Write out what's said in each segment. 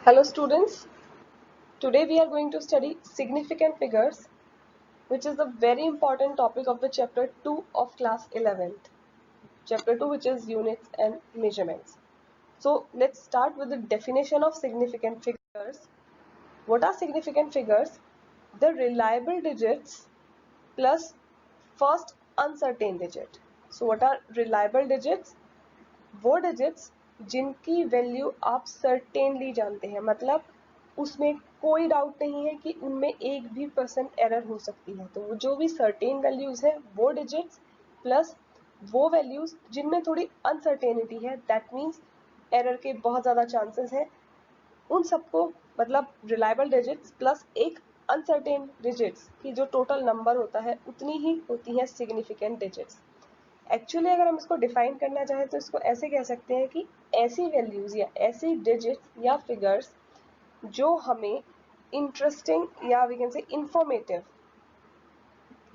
Hello students, today we are going to study significant figures, which is a very important topic of the chapter 2 of class 11th. Chapter 2, which is units and measurements. So let's start with the definition of significant figures. What are significant figures? The reliable digits plus first uncertain digit. So what are reliable digits? वो digits जिनकी value आप certainly जानते हैं, मतलब उसमें कोई doubt नहीं है कि उनमें एक भी % एरर हो सकती है। तो वो जो भी सर्टेन वैल्यूज है वो डिजिट्स प्लस वो वैल्यूज जिनमें थोड़ी अनसर्टेनिटी है, दैट मीन्स एरर के बहुत ज़्यादा चांसेस हैं, उन सबको मतलब रिलायबल डिजिट्स प्लस एक अनसर्टेन डिजिट्स की जो टोटल नंबर होता है उतनी ही होती है सिग्निफिकेंट डिजिट्स। एक्चुअली अगर हम इसको डिफाइन करना चाहें तो इसको ऐसे कह सकते हैं कि ऐसी वैल्यूज या ऐसी डिजिट्स या फिगर्स जो हमें इंटरेस्टिंग या वी कैन से इंफॉर्मेटिव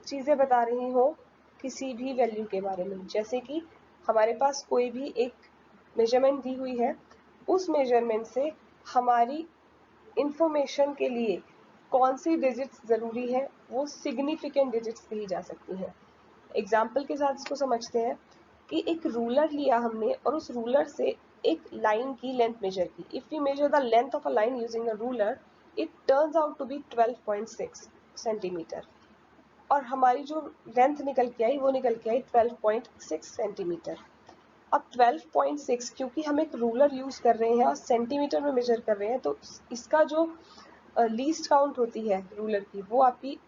चीज़ें बता रही हो किसी भी वैल्यू के बारे में। जैसे कि हमारे पास कोई भी एक मेजरमेंट दी हुई है, उस मेजरमेंट से हमारी इंफॉर्मेशन के लिए कौन सी डिजिट्स ज़रूरी है, वो सिग्निफिकेंट डिजिट्स कही जा सकती हैं। एग्जाम्पल के साथ इसको समझते हैं कि एक रूलर लिया हमने और उस रूलर से एक लाइन की लेंथ मेजर की। If we measure the length of a line using a ruler, it turns out to be 12.6 centimetre, और हमारी जो लेंथ निकल के आई वो निकल के आई 12.6 सेंटीमीटर। अब 12.6 क्योंकि हम एक रूलर यूज कर रहे हैं और सेंटीमीटर में मेजर कर रहे हैं, तो इसका जो लीस्ट काउंट होती है रूलर की वो आपकी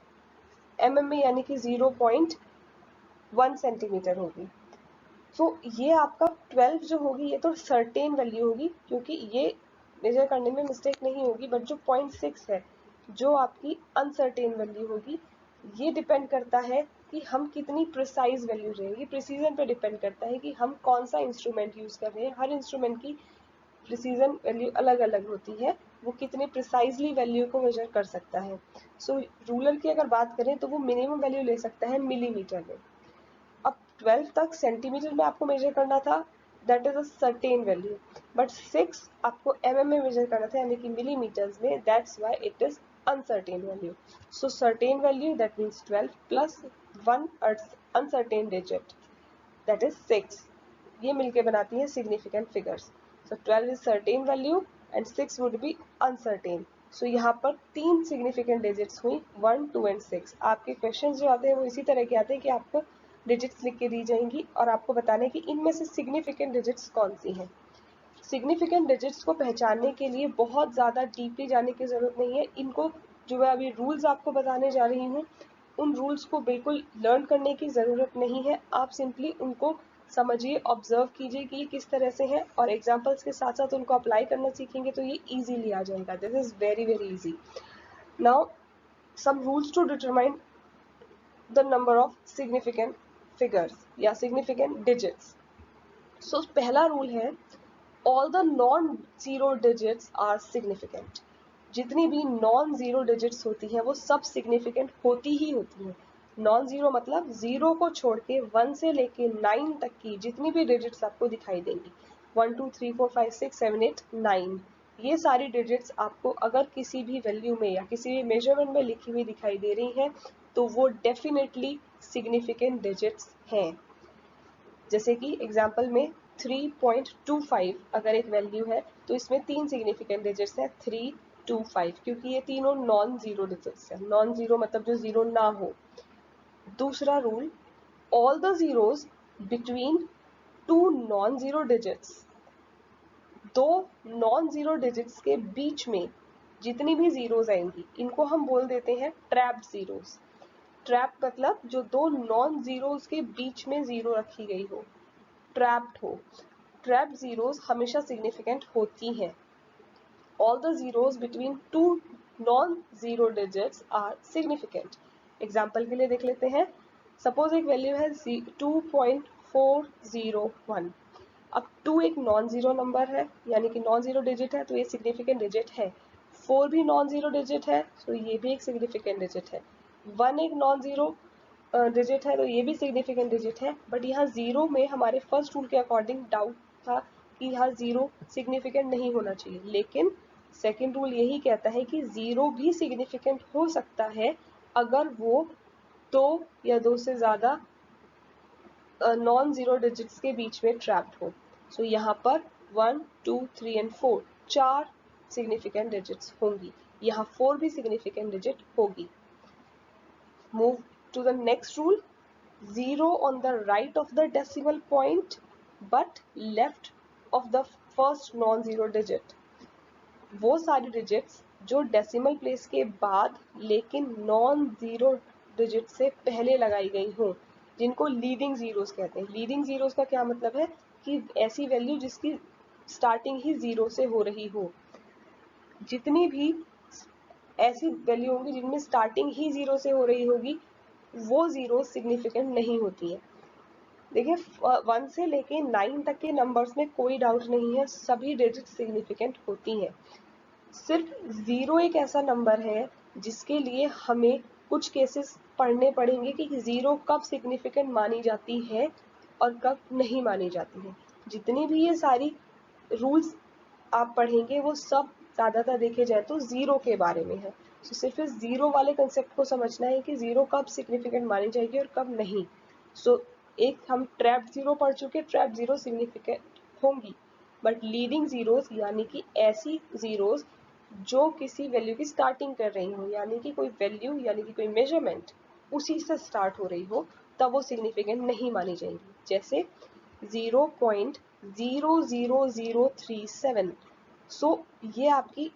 में यानी कि 0.1 सेंटीमीटर होगी। तो ये आपका 12 जो होगी ये तो सर्टेन वैल्यू होगी, क्योंकि ये मेजर करने में मिस्टेक नहीं होगी, बट जो 0.6 है जो आपकी अनसर्टेन वैल्यू होगी, ये डिपेंड करता है कि हम कितनी प्रिसाइज वैल्यू रहेगी। प्रिसीजन पे डिपेंड करता है कि हम कौन सा इंस्ट्रूमेंट यूज कर रहे हैं। हर इंस्ट्रूमेंट की प्रिसीजन वैल्यू अलग अलग होती है, वो कितने प्रिसाइजली वैल्यू को मेजर कर सकता है। सो रूलर की अगर बात करें तो वो मिनिमम वैल्यू ले सकता है मिलीमीटर में। अब 12 तक सेंटीमीटर में आपको मेजर करना था, that is a certain value, but 6 आपको में मेजर करना था यानी कि मिलीमीटर्स में, that's why it is uncertain value. So certain value that means 12 plus 1 uncertain digit that is 6, ये मिलके बनाती है significant figures. So 12 is certain value and 6 would be uncertain. So यहाँ पर 3 सिग्निफिकेंट डिजिट्स हुई, 1, 2 एंड 6। आपके questions जो आते हैं वो इसी तरह के आते हैं कि आपको डिजिट्स लिख के दी जाएंगी और आपको बताना है कि इनमें से सिग्निफिकेंट डिजिट्स कौन सी हैं। सिग्निफिकेंट डिजिट्स को पहचानने के लिए बहुत ज़्यादा डीपली जाने की ज़रूरत नहीं है। इनको जो मैं अभी रूल्स आपको बताने जा रही हूँ, उन रूल्स को बिल्कुल लर्न करने की ज़रूरत नहीं है। आप सिंपली उनको समझिए, ऑब्जर्व कीजिए कि ये किस तरह से है, और एग्जाम्पल्स के साथ साथ उनको अप्लाई करना सीखेंगे तो ये ईजीली आ जाएगा। This is very very easy. Now some rules to determine the number of significant figures या significant digits. So पहला रूल है, all the non-zero digits are significant. जितनी भी नॉन जीरो डिजिट्स होती हैं वो सब सिग्निफिकेंट होती ही होती हैं। नॉन जीरो मतलब जीरो को छोड़ के 1 से लेके 9 तक की जितनी भी डिजिट्स आपको दिखाई देंगी, 1 2 3 4 5 6 7 8 9, ये सारी डिजिट्स आपको अगर किसी भी वैल्यू में या किसी भी मेजरमेंट में लिखी हुई दिखाई दे रही हैं तो वो डेफिनेटली सिग्निफिकेंट डिजिट्स हैं। जैसे कि एग्जाम्पल में 3.25 अगर एक वैल्यू है तो इसमें 3 सिग्निफिकेंट डिजिट्स हैं, 3 2 5, क्योंकि ये तीनों नॉन जीरो डिजिट्स हैं। नॉन जीरो मतलब जो जीरो ना हो। दूसरा rule, all the zeros between two non zero digits, दो नॉन जीरो डिजिट्स के बीच में जितनी भी जीरोस आएंगी इनको हम बोल देते हैं ट्रैप्ड जीरोस। ट्रैप मतलब जो दो नॉन जीरोस के बीच में जीरो रखी गई हो, ट्रैप्ड हो। ट्रैप्ड जीरोस हमेशा सिग्निफिकेंट होती हैं। All the zeros between two non zero digits are significant. Example के लिए देख लेते हैं। सपोज एक वैल्यू है 2.401। अब 2 एक नॉन जीरो नंबर है यानी कि नॉन जीरो डिजिट है, तो ये सिग्निफिकेंट डिजिट है। 4 भी नॉन जीरो डिजिट है तो ये भी एक सिग्निफिकेंट डिजिट है। 1 एक नॉन जीरो डिजिट है तो ये भी सिग्निफिकेंट डिजिट है। बट यहाँ जीरो में हमारे फर्स्ट रूल के अकॉर्डिंग डाउट था कि यहाँ जीरो सिग्निफिकेंट नहीं होना चाहिए, लेकिन सेकेंड रूल यही कहता है कि 0 भी सिग्निफिकेंट हो सकता है अगर वो 2 या 2 से ज़्यादा नॉन ज़ीरो डिजिट्स के बीच में ट्रैप्ड हो। सो यहाँ पर 1, 2, 3 एंड 4 4 सिग्निफिकेंट डिजिट्स होंगी, यहाँ 4 भी सिग्निफिकेंट डिजिट होगी। Move to the next rule, 0 on the right of the decimal point but left of the first non-zero digit। वो सारी डिजिट्स जो डेसिमल प्लेस के बाद लेकिन नॉन जीरो डिजिट से पहले लगाई गई हों, जिनको लीडिंग जीरोस कहते हैं। लीडिंग जीरोस का क्या मतलब है कि ऐसी वैल्यू जिसकी स्टार्टिंग ही जीरो से हो रही हो। जितनी भी ऐसी वैल्यू होंगी जिनमें स्टार्टिंग ही जीरो से हो रही होगी, वो जीरो सिग्निफिकेंट नहीं होती है। देखिए 1 से लेके 9 तक के नंबर्स में कोई डाउट नहीं है, सभी डिजिट सिग्निफिकेंट होती हैं। सिर्फ 0 एक ऐसा नंबर है जिसके लिए हमें कुछ केसेस पढ़ने पड़ेंगे कि 0 कब सिग्निफिकेंट मानी जाती है और कब नहीं मानी जाती है। जितनी भी ये सारी रूल्स आप पढ़ेंगे वो सब ज़्यादातर देखे जाए तो 0 के बारे में है। तो सिर्फ इस 0 वाले कंसेप्ट को समझना है कि 0 कब सिग्निफिकेंट मानी जाएगी और कब नहीं। एक हम ट्रैप्ड 0 पढ़ चुके, ट्रैप्ड 0 सिग्निफिकेंट होंगी, बट लीडिंग जीरोस यानी कि ऐसी जीरोस जो किसी वैल्यू की स्टार्टिंग कर रही हो, यानी कि कोई वैल्यू यानी कि कोई मेजरमेंट उसी से स्टार्ट हो रही हो, तब वो सिग्निफिकेंट नहीं मानी जाएंगी। जैसे 0.00037। ये आपकी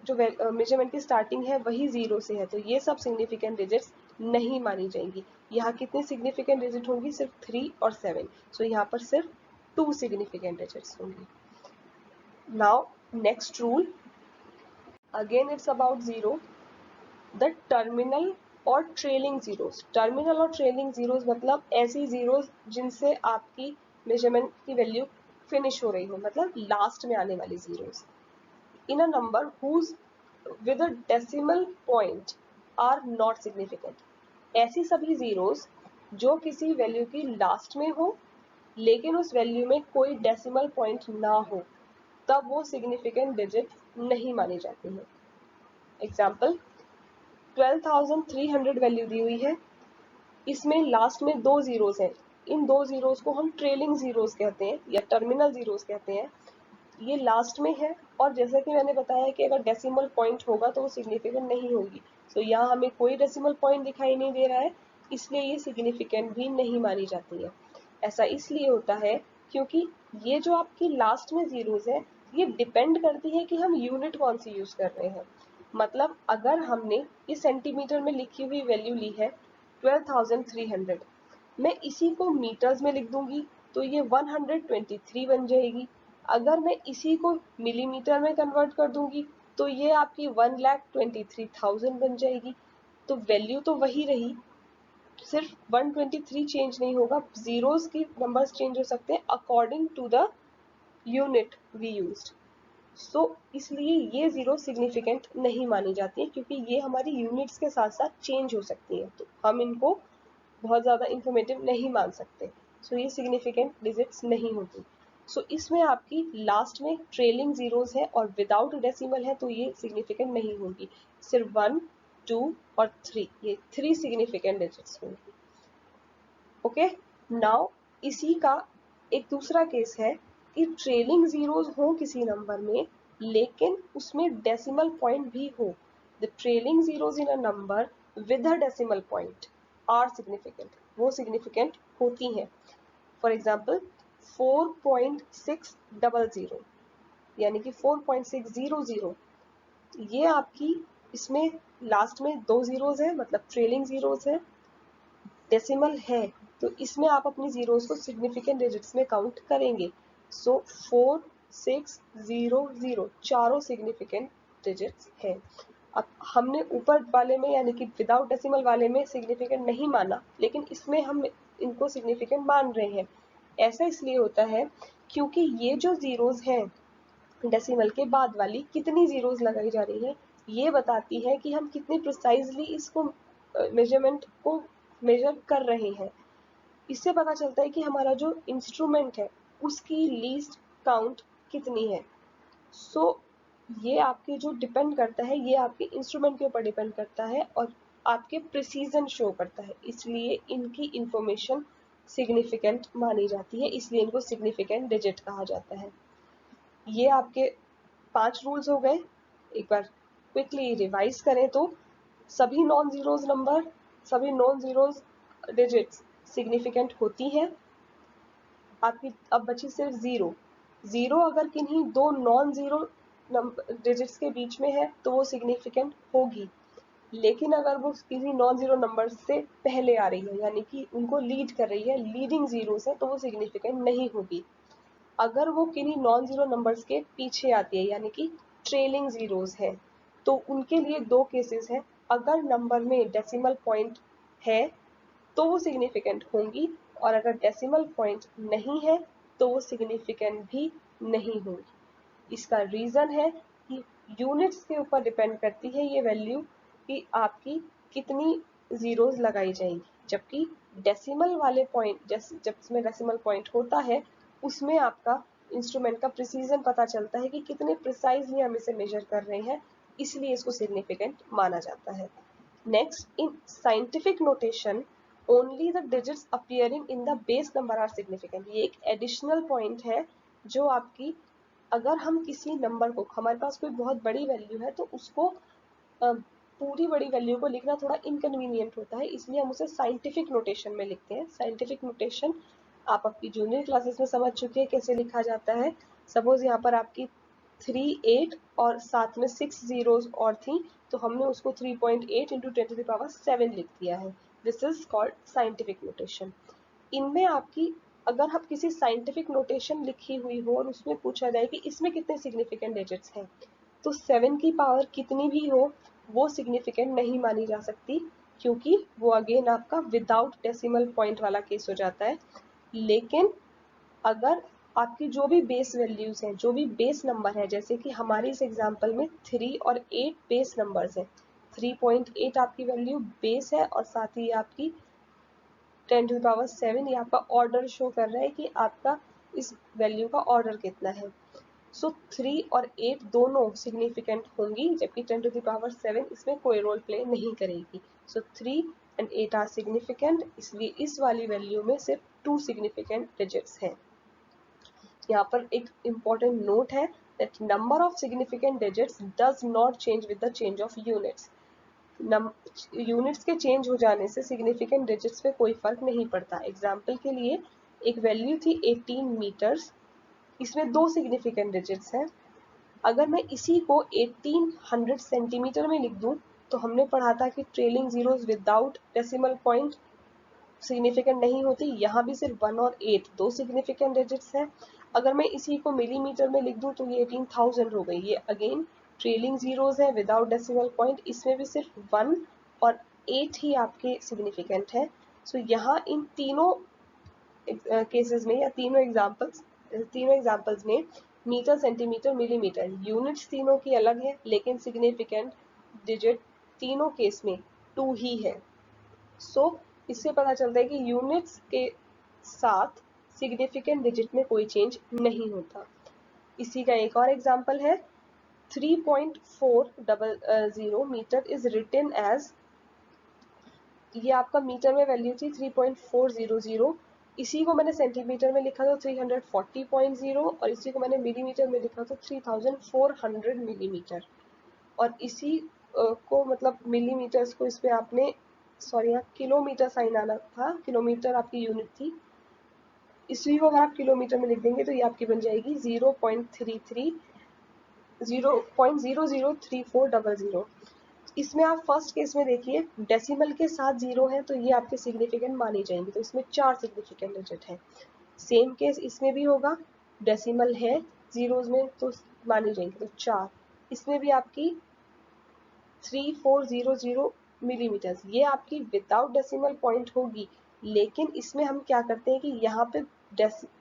जो मेजरमेंट की स्टार्टिंग है वही 0 से है, तो ये सब सिग्निफिकेंट डिजिट्स नहीं मानी जाएंगी। यहाँ कितनी सिग्निफिकेंट डिजिट होंगी? सिर्फ 3 और 7। यहाँ पर सिर्फ 2 सिग्निफिकेंट डिजिट्स होंगी। Now next rule, again it's about 0, the terminal और ट्रेलिंग जीरोस। टर्मिनल और ट्रेलिंग जीरोस मतलब ऐसी जीरोस जिनसे आपकी मेजरमेंट की वैल्यू फिनिश हो रही हो, मतलब लास्ट में आने वाली zeros in a number whose with a decimal point are not significant. ऐसी सभी जीरोस जो किसी वैल्यू की लास्ट में हो लेकिन उस वैल्यू में कोई डेसिमल पॉइंट ना हो, तब वो सिग्निफिकेंट डिजिट नहीं मानी जाती है। एग्जाम्पल, 12,300 वैल्यू दी हुई है, इसमें लास्ट में 2 जीरोस हैं। इन 2 जीरोस को हम ट्रेलिंग जीरोस कहते हैं या टर्मिनल जीरोस कहते हैं। ये लास्ट में है और जैसा कि मैंने बताया कि अगर डेसिमल पॉइंट होगा तो वो सिग्निफिकेंट नहीं होगी। यहाँ हमें कोई डेसिमल पॉइंट दिखाई नहीं दे रहा है, इसलिए ये सिग्निफिकेंट भी नहीं मानी जाती है। ऐसा इसलिए होता है क्योंकि ये जो आपकी लास्ट में जीरोस है, ये डिपेंड करती है कि हम यूनिट कौन सी यूज कर रहे हैं। मतलब अगर हमने इस सेंटीमीटर में लिखी हुई वैल्यू ली है 12,300, मैं इसी को मीटर्स में लिख दूंगी तो ये 123 बन जाएगी। अगर मैं इसी को मिलीमीटर में कन्वर्ट कर दूंगी तो ये आपकी 1,23,000 बन जाएगी। तो वैल्यू तो वही रही, सिर्फ 123 चेंज नहीं होगा, जीरोस की नंबर्स चेंज हो सकते हैं according to the unit we used. इसलिए ये जीरो सिग्निफिकेंट नहीं मानी जाती है क्योंकि ये हमारी यूनिट्स के साथ साथ चेंज हो सकती है, तो हम इनको बहुत ज़्यादा इंफॉर्मेटिव नहीं मान सकते। ये सिग्निफिकेंट डिजिट्स नहीं होती। इसमें आपकी लास्ट में ट्रेलिंग जीरोस है और विदाउट डेसिमल है, तो ये सिग्निफिकेंट नहीं होगी। सिर्फ 1, 2 और 3, ये 3 सिग्निफिकेंट डिजिट्स होंगी। ओके, नाउ इसी का एक दूसरा केस है कि ट्रेलिंग जीरोस हो किसी नंबर में लेकिन उसमें डेसिमल पॉइंट भी हो। The trailing zeros in a number with a decimal point are significant, वो सिग्निफिकेंट होती हैं। फॉर एग्जाम्पल 4.600 यानी कि 4.600, ये आपकी इसमें लास्ट में 2 जीरोस है, मतलब ट्रेलिंग जीरोस है, डेसिमल है, तो इसमें आप अपनी जीरोस को सिग्निफिकेंट डिजिट्स में काउंट करेंगे। 4, 6, 0, 0 चारों सिग्निफिकेंट डिजिट्स हैं। अब हमने ऊपर वाले में यानी कि विदाउट डेसिमल वाले में सिग्निफिकेंट नहीं माना, लेकिन इसमें हम इनको सिग्निफिकेंट मान रहे हैं। ऐसा इसलिए होता है क्योंकि ये जो जीरोस हैं डेसिमल के बाद वाली कितनी जीरोस लगाई जा रही है, ये बताती है कि हम कितनी प्रिसाइजली इसको मेजरमेंट को मेजर कर रहे हैं। इससे पता चलता है कि हमारा जो इंस्ट्रूमेंट है उसकी लीस्ट काउंट कितनी है। ये आपके जो डिपेंड करता है, ये आपके इंस्ट्रूमेंट के ऊपर डिपेंड करता है और आपके प्रिसीजन शो करता है, इसलिए इनकी इंफॉर्मेशन सिग्निफिकेंट मानी जाती है, इसलिए इनको सिग्निफिकेंट डिजिट कहा जाता है। ये आपके 5 रूल्स हो गए। एक बार क्विकली रिवाइज करें तो सभी नॉन जीरोज नंबर, सभी नॉन जीरोज डिजिट्स सिग्निफिकेंट होती हैं। आपकी अब बची सिर्फ जीरो। जीरो अगर किन्हीं दो नॉन जीरो डिजिट्स के बीच में है तो वो सिग्निफिकेंट होगी, लेकिन अगर वो किसी नॉन जीरो नंबर से पहले आ रही है, यानी कि उनको लीड कर रही है, लीडिंग जीरोस है, तो वो सिग्निफिकेंट नहीं होगी। अगर वो किन्हीं नॉन जीरो नंबर्स के पीछे आती है, यानी कि ट्रेलिंग जीरोस है, तो उनके लिए दो केसेस हैं। अगर नंबर में डेसिमल पॉइंट है तो वो सिग्निफिकेंट होंगी, और अगर डेसिमल पॉइंट नहीं है तो वो सिग्निफिकेंट भी नहीं होंगी। इसका रीजन है कि यूनिट्स के ऊपर डिपेंड करती है ये वैल्यू कि आपकी कितनी जीरोस लगाई जाएंगी, जबकि डेसिमल वाले पॉइंट जब इसमें डेसिमल पॉइंट होता है उसमें आपका इंस्ट्रूमेंट का प्रिसीजन पता चलता है कि कितने प्रिसाइजली हम इसे मेजर कर रहे हैं, इसलिए इसको सिग्निफिकेंट माना जाता है। Next, in scientific notation, only the digits appearing in the base number are significant. ये एक additional point है जो आपकी, अगर हम किसी नंबर को, हमारे पास कोई बहुत बड़ी वैल्यू है तो उसको पूरी बड़ी वैल्यू को लिखना थोड़ा इनकन्वीनियंट होता है, इसलिए हम उसे साइंटिफिक नोटेशन में लिखते हैं। साइंटिफिक नोटेशन आप आपकी जूनियर क्लासेस में समझ चुके हैं कैसे लिखा जाता है। सपोज यहाँ पर आपकी 3, 8 और साथ में 6 जीरोस और थी, तो हमने उसको 3.8 इंटू 10⁻7 लिख दिया है। This is called scientific notation. इनमें आपकी, अगर हम किसी साइंटिफिक नोटेशन लिखी हुई हो और उसमें पूछा जाए कि इसमें कितने सिग्निफिकेंट डिजिट्स हैं, तो 7 की पावर कितनी भी हो वो सिग्निफिकेंट नहीं मानी जा सकती, क्योंकि वो अगेन आपका विदाउट डेसिमल पॉइंट वाला केस हो जाता है। लेकिन अगर आपकी जो भी बेस वैल्यूज हैं, जो भी बेस नंबर है, जैसे कि हमारे इस एग्जांपल में 3 और 8 बेस नंबर्स हैं, 3.8 आपकी वैल्यू बेस है और साथ ही आपकी 10⁻7 ये आपका ऑर्डर शो कर रहा है कि आपका इस वैल्यू का ऑर्डर कितना है। सो 3 और 8 दोनों सिग्निफिकेंट होंगी, जबकि 10⁻7 इसमें कोई रोल प्ले नहीं करेगी। सो 3 एंड 8 आर सिग्निफिकेंट, इसलिए इस वाली वैल्यू में सिर्फ 2 सिग्निफिकेंट डिजिट्स हैं। यहाँ पर एक इम्पॉर्टेंट नोट है that number of significant digits does not change with the change of units. Units के चेंज हो जाने से सिग्निफिकेंट डिजिट्स पे कोई फर्क नहीं पड़ता। एग्जाम्पल के लिए एक वैल्यू थी 18 मीटर्स, इसमें दो सिग्निफिकेंट डिजिट्स हैं। अगर मैं इसी को 1800 सेंटीमीटर में लिख दूं तो हमने पढ़ा था कि trailing zeros without decimal point significant नहीं होती। यहाँ भी सिर्फ 1 और 8 दो सिग्निफिकेंट डिजिट्स हैं। अगर मैं इसी को मिलीमीटर में लिख दूं तो ये 18,000 हो गई। ये अगेन ट्रेलिंग जीरोस है विदाउट डेसिमल पॉइंट, इसमें भी सिर्फ 1 और 8 ही आपके सिग्निफिकेंट है। सो यहाँ इन तीनों केसेस में या तीनों एग्जाम्पल्स में मीटर, सेंटीमीटर, मिलीमीटर यूनिट्स तीनों की अलग है, लेकिन सिग्निफिकेंट डिजिट तीनों केस में 2 ही है। सो इससे पता चलता है कि यूनिट्स के साथ सिग्निफिकेंट डिजिट में कोई चेंज नहीं होता। इसी का एक और एग्जांपल है 3.400 मीटर इज रिटन एज, ये आपका मीटर में वैल्यू थी 3.400, इसी को मैंने सेंटीमीटर में लिखा था 340.0 और इसी को मैंने मिलीमीटर में लिखा था 3400 मिलीमीटर। और इसी को मतलब मिलीमीटर्स को इस पे आपने, सॉरी यहाँ किलोमीटर साइन आना था, किलोमीटर आपकी यूनिट थी, इसी को अगर आप किलोमीटर में लिख देंगे तो ये आपकी बन जाएगी 0.0034000। इसमें आप फर्स्ट केस में देखिए डेसिमल के साथ जीरो है तो ये आपके सिग्निफिकेंट मानी जाएंगे, तो इसमें 4 सिग्निफिकेंट डिजिट है। सेम केस इसमें भी होगा, डेसिमल है जीरोज में तो मानी जाएंगी, तो 4। इसमें भी आपकी 3400 मिलीमीटर, ये आपकी विदाउट डेसिमल पॉइंट होगी, लेकिन इसमें हम क्या करते हैं कि यहाँ पे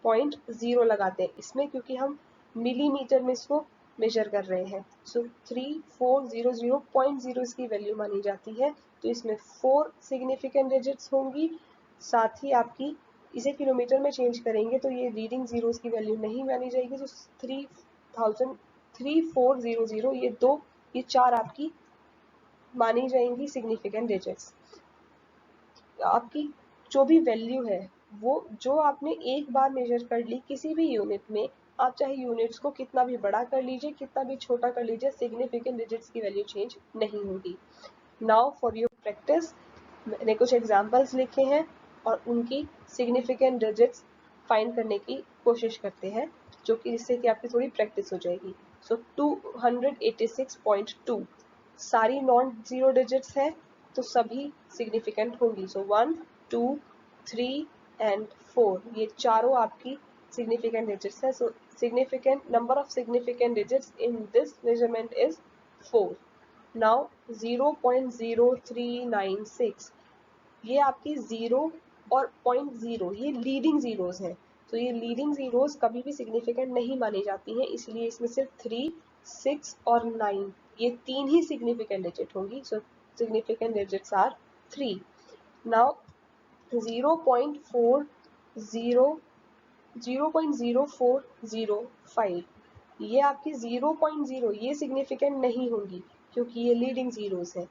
पॉइंट 0 लगाते हैं इसमें, क्योंकि हम मिलीमीटर में इसको मेजर कर रहे हैं। सो 3400.0 इसकी वैल्यू मानी जाती है, तो इसमें 4 सिग्निफिकेंट डिजिट्स होंगी। साथ ही आपकी इसे किलोमीटर में चेंज करेंगे तो ये रीडिंग जीरोस की वैल्यू नहीं मानी जाएगी, तो 3000 3400, ये चार आपकी मानी जाएंगी सिग्निफिकेंट डिजिट्स। आपकी जो भी वैल्यू है वो जो आपने एक बार मेजर कर ली किसी भी यूनिट में, आप चाहे यूनिट्स को कितना भी बड़ा कर लीजिए, कितना भी छोटा कर लीजिए, सिग्निफिकेंट डिजिट्स की वैल्यू चेंज नहीं होगी। नाउ फॉर योर प्रैक्टिस, मैंने कुछ एग्जांपल्स लिखे हैं और उनकी सिग्निफिकेंट डिजिट्स फाइंड करने की कोशिश करते हैं, जो कि जिससे कि आपकी थोड़ी प्रैक्टिस हो जाएगी। सो 286.2 सारी नॉन जीरो डिजिट्स हैं, तो सभी सिग्निफिकेंट होंगी। सो 1, 2, 3 एंड 4, ये चारों आपकी सिग्निफिकेंट डिजिट्स है। सो significant number of significant digits in this measurement is 4। Now 0.0396, ये आपकी 0 और 0.0 ये लीडिंग जीरोस हैं। तो ये लीडिंग जीरोस कभी भी सिग्निफिकेंट नहीं मानी जाती हैं, इसलिए इसमें सिर्फ 3, 6 और 9 ये तीन ही सिग्निफिकेंट डिजिट होंगी। So significant digits are 3। Now 0.0405, ये आपकी 0.0 ये सिग्निफिकेंट नहीं होंगी क्योंकि ये लीडिंग जीरोस है।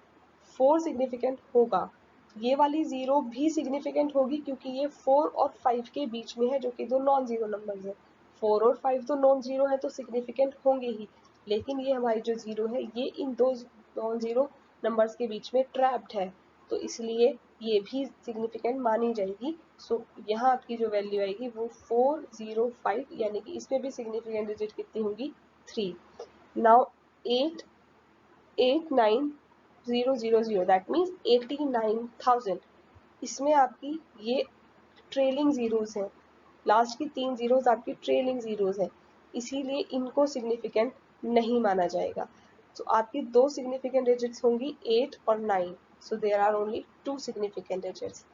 4 सिग्निफिकेंट होगा, ये वाली 0 भी सिग्निफिकेंट होगी क्योंकि ये 4 और 5 के बीच में है, जो कि दो नॉन जीरो नंबर्स है। 4 और 5 तो नॉन जीरो है तो सिग्निफिकेंट होंगे ही, लेकिन ये हमारी जो 0 है ये इन दो नॉन जीरो नंबर्स के बीच में ट्रैप्ड है, तो इसलिए ये भी सिग्निफिकेंट मानी जाएगी। सो यहाँ आपकी जो वैल्यू आएगी वो 405, यानी कि इसमें भी सिग्निफिकेंट डिजिट कितनी होगी, 3। नाउ 889,000 दैट मीन्स 89,000, इसमें आपकी ये ट्रेलिंग जीरोस हैं, लास्ट की 3 जीरोस आपकी ट्रेलिंग जीरोस हैं, इसीलिए इनको सिग्निफिकेंट नहीं माना जाएगा। तो आपकी दो सिग्निफिकेंट डिजिट्स होंगी 8 और 9, so there are only 2 significant digits.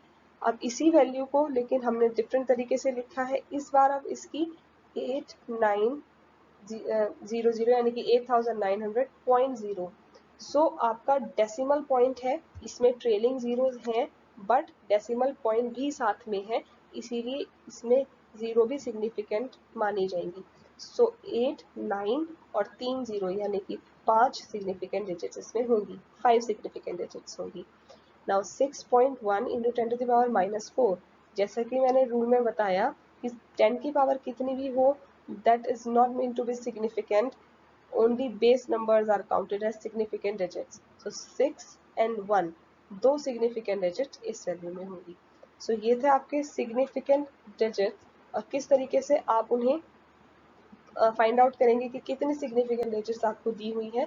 अब इसी वैल्यू को लेकिन हमने डिफरेंट तरीके से लिखा है, इस बार अब इसकी 8900 यानी कि 8900.0। सो आपका डेसिमल पॉइंट है, इसमें ट्रेलिंग जीरोस हैं बट डेसिमल पॉइंट भी साथ में है, इसीलिए इसमें 0 भी सिग्निफिकेंट मानी जाएंगी। सो 8, 9 और 3 0 यानी कि 5 सिग्निफिकेंट डिजिट्स इसमें होंगी, 5 सिग्निफिकेंट डिजिट्स होंगी। Now 6.1 into 10 to the power -4, जैसा कि मैंने रूल में बताया कि 10 की पावर कितनी भी हो, that is not mean to be significant, only base numbers are counted as significant digits. So 6 and 1 दो significant digits इस वैल्यू में होंगी। So ये थे आपके significant digits और किस तरीके से आप उन्हें फाइंड आउट करेंगे कि कितनी significant digits आपको दी हुई है।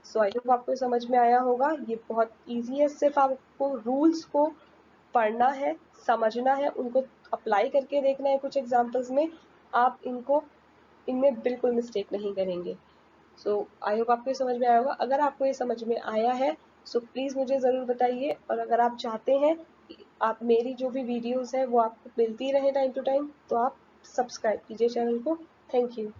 सो आई होप आपको समझ में आया होगा, ये बहुत ईजी है, सिर्फ आपको रूल्स को पढ़ना है, समझना है, उनको अप्लाई करके देखना है कुछ एग्जाम्पल्स में, आप इनमें बिल्कुल मिस्टेक नहीं करेंगे। सो आई होप आपको ये समझ में आया होगा। अगर आपको ये समझ में आया है सो प्लीज़ मुझे ज़रूर बताइए, और अगर आप चाहते हैं कि आप मेरी जो भी वीडियोस है वो आपको मिलती रहे टाइम टू टाइम, तो आप सब्सक्राइब कीजिए चैनल को। Thank you.